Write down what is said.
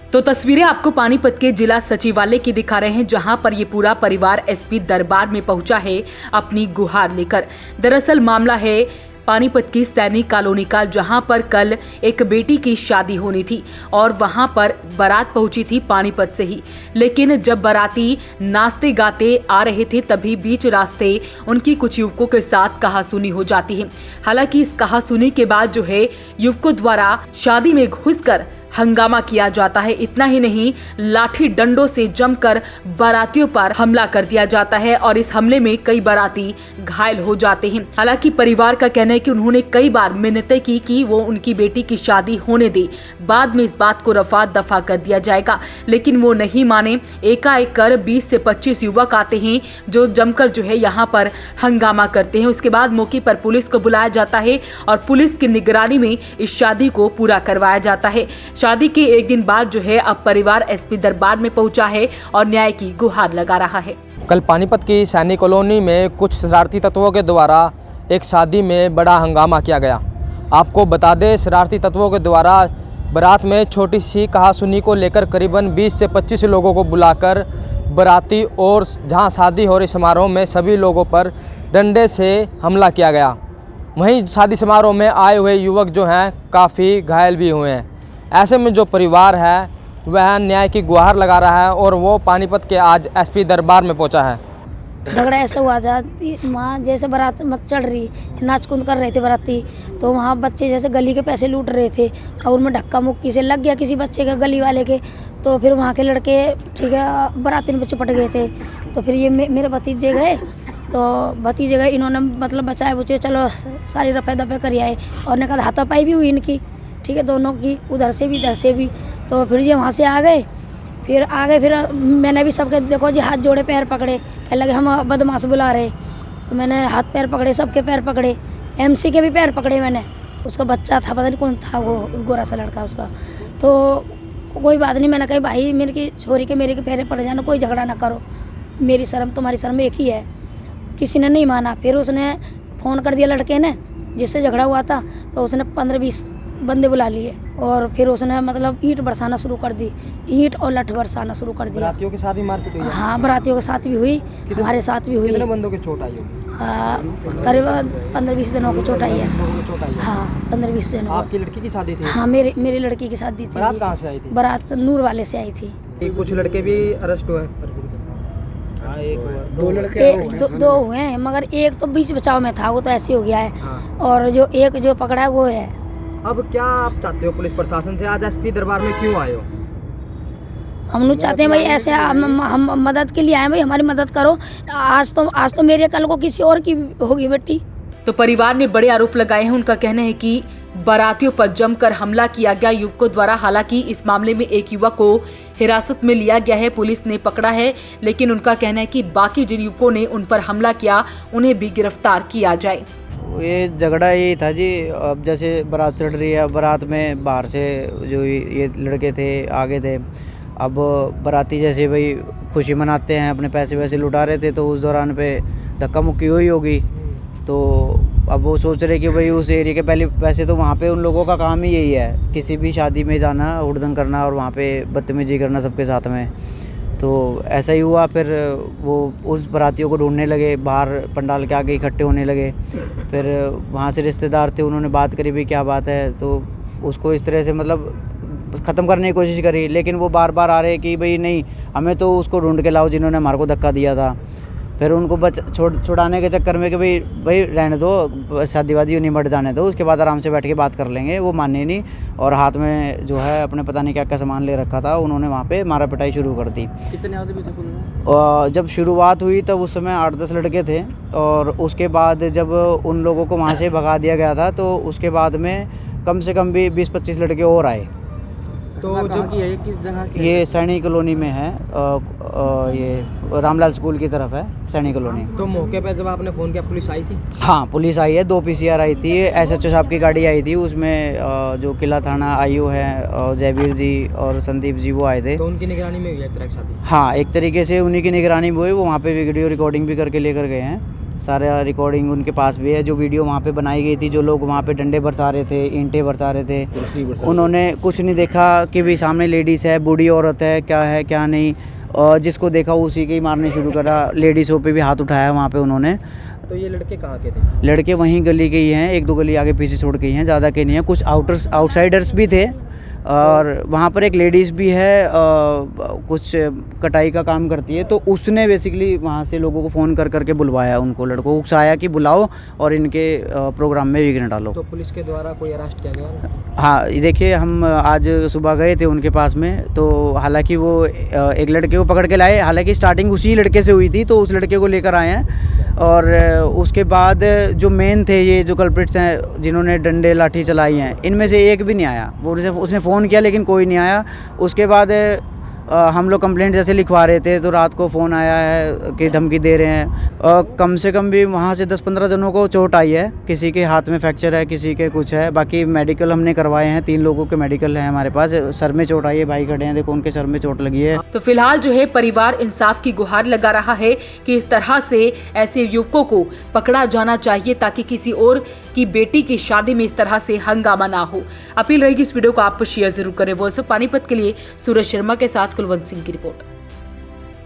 तो तस्वीरें आपको पानीपत के जिला सचिवालय की दिखा रहे हैं, जहां पर ये पूरा परिवार एसपी दरबार में पहुंचा है अपनी गुहार लेकर। दरअसल मामला है पानीपत की सैनिक कॉलोनी का, जहां पर कल एक बेटी की शादी होनी थी और वहां पर बारात पहुंची थी पानीपत से ही। लेकिन जब बाराती नाचते गाते आ रहे थे तभी बीच रास्ते उनकी कुछ युवकों के साथ कहासुनी हो जाती है। हालांकि इस कहासुनी के बाद जो है युवकों द्वारा शादी में घुसकर हंगामा किया जाता है। इतना ही नहीं, लाठी डंडों से जमकर बारातियों पर हमला कर दिया जाता है और इस हमले में कई बाराती घायल हो जाते हैं। हालांकि परिवार का कहना है कि उन्होंने कई बार मिन्नतें की कि वो उनकी बेटी की शादी होने दे, बाद में इस बात को रफा दफा कर दिया जाएगा, लेकिन वो नहीं माने। एकाएक कर 20 से 25 युवक आते हैं जो जमकर जो है यहाँ पर हंगामा करते हैं। उसके बाद मौके पर पुलिस को बुलाया जाता है और पुलिस की निगरानी में इस शादी को पूरा करवाया जाता है। शादी के एक दिन बाद जो है अब परिवार एसपी दरबार में पहुंचा है और न्याय की गुहार लगा रहा है। कल पानीपत की सैनिक कॉलोनी में कुछ शरारती तत्वों के द्वारा एक शादी में बड़ा हंगामा किया गया। आपको बता दें, शरारती तत्वों के द्वारा बारात में छोटी सी कहासुनी को लेकर करीबन 20 से 25 लोगों को बुलाकर बाराती और जहां शादी हो रही समारोह में सभी लोगों पर डंडे से हमला किया गया। वहीं शादी समारोह में आए हुए युवक जो हैं काफ़ी घायल भी हुए हैं। ऐसे में जो परिवार है वह न्याय की गुहार लगा रहा है और वो पानीपत के आज एसपी दरबार में पहुंचा है। झगड़ा ऐसा हुआ था वहाँ, जैसे बारात मत चढ़ रही, नाच कूद कर रहे थे बाराती, तो वहाँ बच्चे जैसे गली के पैसे लूट रहे थे और उनमें धक्का मुक्की से लग गया किसी बच्चे के, गली वाले के। तो फिर वहाँ के लड़के ठीक है बाराती में चिपट गए थे। तो फिर ये मेरे भतीजे गए, तो भतीजे गए, इन्होंने मतलब बचाए बुचे, चलो सारी रफे दफे कर आए और ने कहा हाथापाई भी हुई इनकी, ठीक है, दोनों की, उधर से भी इधर से भी। तो फिर जी वहाँ से आ गए, फिर मैंने भी सबके देखो जी हाथ जोड़े पैर पकड़े, कह लगे हम बदमाश बुला रहे। तो मैंने हाथ पैर पकड़े, सबके पैर पकड़े, एमसी के भी पैर पकड़े मैंने। उसका बच्चा था, पता नहीं कौन था वो, गोरा सा लड़का उसका। तो कोई बात नहीं, मैंने कहा भाई मेरे की छोरी के मेरे के पैरे पड़ जाना, कोई झगड़ा ना करो, मेरी शर्म तुम्हारी शर्म एक ही है। किसी ने नहीं माना। फिर उसने फ़ोन कर दिया लड़के ने जिससे झगड़ा हुआ था, तो उसने 15-20 बंदे बुला लिए और फिर उसने मतलब ईंट बरसाना शुरू कर दी, ईंट और लठ बरसाना शुरू कर दिया। बारातियों के साथ भी मारपीट हुई? हाँ, बारातियों के साथ भी हुई, हमारे साथ भी हुई। कितने बंदों की चोट आई होगी? करीब 15-20 दिनों की चोट आई है। हाँ, 15-20 दिनों। आपकी लड़की की शादी थी? हाँ, मेरी लड़की की शादी थी। बारात कहाँ से आई थी? बारात नूर वाले से आई थी। कुछ लड़के भी अरेस्ट हुए? दो हुए हैं, मगर एक तो बीच बचाव में था, वो तो ऐसे हो गया है। हाँ। और जो एक जो पकड़ा है वो है। अब क्या आप चाहते हो पुलिस प्रशासन से? आज एसपी दरबार में क्यों आए हो? हम लोग चाहते हैं भाई ऐसे हम मदद के लिए आए, भाई हमारी मदद करो। आज तो मेरे, कल को किसी और की होगी बेटी। तो परिवार ने बड़े आरोप लगाए हैं। उनका कहना है कि बारातियों पर जमकर हमला किया गया युवकों द्वारा। हालांकि इस मामले में एक युवक को हिरासत में लिया गया है, पुलिस ने पकड़ा है, लेकिन उनका कहना है कि बाकी जिन युवकों ने उन पर हमला किया उन्हें भी गिरफ्तार किया जाए। ये झगड़ा यही था जी, अब जैसे बारात चढ़ रही है, बारात में बाहर से जो ये लड़के थे आगे थे। अब बाराती जैसे भाई खुशी मनाते हैं, अपने पैसे वैसे लुटा रहे थे, तो उस दौरान पे धक्का मुक्की हुई होगी। तो अब वो सोच रहे कि भाई उस एरिया के पहले वैसे तो वहाँ पे उन लोगों का काम ही यही है, किसी भी शादी में जाना, हुड़दंग करना और वहाँ पे बदतमीजी करना सबके साथ में। तो ऐसा ही हुआ। फिर वो उस बारातियों को ढूंढने लगे, बाहर पंडाल के आगे इकट्ठे होने लगे। फिर वहाँ से रिश्तेदार थे, उन्होंने बात करी भी क्या बात है, तो उसको इस तरह से मतलब ख़त्म करने की कोशिश करी, लेकिन वो बार बार आ रहे कि भाई नहीं, हमें तो उसको ढूंढ के लाओ जिन्होंने हमारे को धक्का दिया था। फिर उनको छुड़ाने के चक्कर में कि भाई रहने दो, शादी वादी निमट जाने दो, उसके बाद आराम से बैठ के बात कर लेंगे। वो माने नहीं और हाथ में जो है अपने पता नहीं क्या क्या सामान ले रखा था, उन्होंने वहाँ पे मारा पिटाई शुरू कर दी। कितने आदमी थे? जब शुरुआत हुई तब उस समय 8-10 लड़के थे और उसके बाद जब उन लोगों को वहाँ से भगा दिया गया था तो उसके बाद में कम से कम भी 20-25 लड़के और आए। तो जब ये किस जगह की ये सैनी कॉलोनी में है, ये रामलाल स्कूल की तरफ है सैनी कॉलोनी। तो मौके पे जब आपने फ़ोन किया पुलिस आई थी? हाँ, पुलिस आई है, 2 PCR आई थी, SHO साहब की गाड़ी आई थी, उसमें जो किला थाना IO है जयवीर जी और संदीप जी वो आए थे। तो उनकी निगरानी में हुई एक तरह की शादी? हाँ, एक तरीके से उन्हीं की निगरानी में हुई, वो वहाँ पे वीडियो रिकॉर्डिंग भी करके लेकर गए हैं। सारा रिकॉर्डिंग उनके पास भी है, जो वीडियो वहाँ पे बनाई गई थी, जो लोग वहाँ पे डंडे बरसा रहे थे, ईंटें बरसा रहे थे, उन्होंने कुछ नहीं देखा कि भाई सामने लेडीज़ है, बूढ़ी औरत है, क्या है क्या नहीं, और जिसको देखा उसी के ही मारने शुरू करा। लेडीज़ों पे भी हाथ उठाया वहाँ पे उन्होंने। तो ये लड़के कहाँ के थे? लड़के वहीं गली के ही हैं, 1-2 गली आगे पीछे छोड़ के ही हैं, ज़्यादा के नहीं हैं। कुछ आउटसाइडर्स भी थे और वहाँ पर एक लेडीज़ भी है, कुछ कटाई का काम करती है, तो उसने बेसिकली वहाँ से लोगों को फ़ोन कर करके बुलवाया, उनको लड़कों को उकसाया कि बुलाओ और इनके प्रोग्राम में विघ्न डालो। तो पुलिस के द्वारा कोई अरेस्ट किया गया? हाँ, ये देखिए, हम आज सुबह गए थे उनके पास में, तो हालांकि वो एक लड़के को पकड़ के लाए, हालांकि स्टार्टिंग उसी लड़के से हुई थी, तो उस लड़के को लेकर आए हैं। और उसके बाद जो मेन थे, ये जो कल्प्रिट्स हैं जिन्होंने डंडे लाठी चलाई हैं, इनमें से एक भी नहीं आया। वो उसने फ़ोन किया लेकिन कोई नहीं आया। उसके बाद हम लोग कंप्लेंट जैसे लिखवा रहे थे तो रात को फ़ोन आया है कि धमकी दे रहे हैं, और कम से कम भी वहाँ से 10-15 जनों को चोट आई है, किसी के हाथ में फ्रैक्चर है, किसी के कुछ है। बाकी मेडिकल हमने करवाए हैं, 3 लोगों के मेडिकल है हमारे पास। सर में चोट आई है, भाई खड़े हैं, देखो उनके सर में चोट लगी है। तो फिलहाल जो है परिवार इंसाफ की गुहार लगा रहा है कि इस तरह से ऐसे युवकों को पकड़ा जाना चाहिए ताकि किसी और की बेटी की शादी में इस तरह से हंगामा ना हो। अपील रहेगी इस वीडियो को आप शेयर जरूर करें। वॉइस ऑफ पानीपत के लिए सूरज शर्मा के साथ कुलवंत सिंह की रिपोर्ट।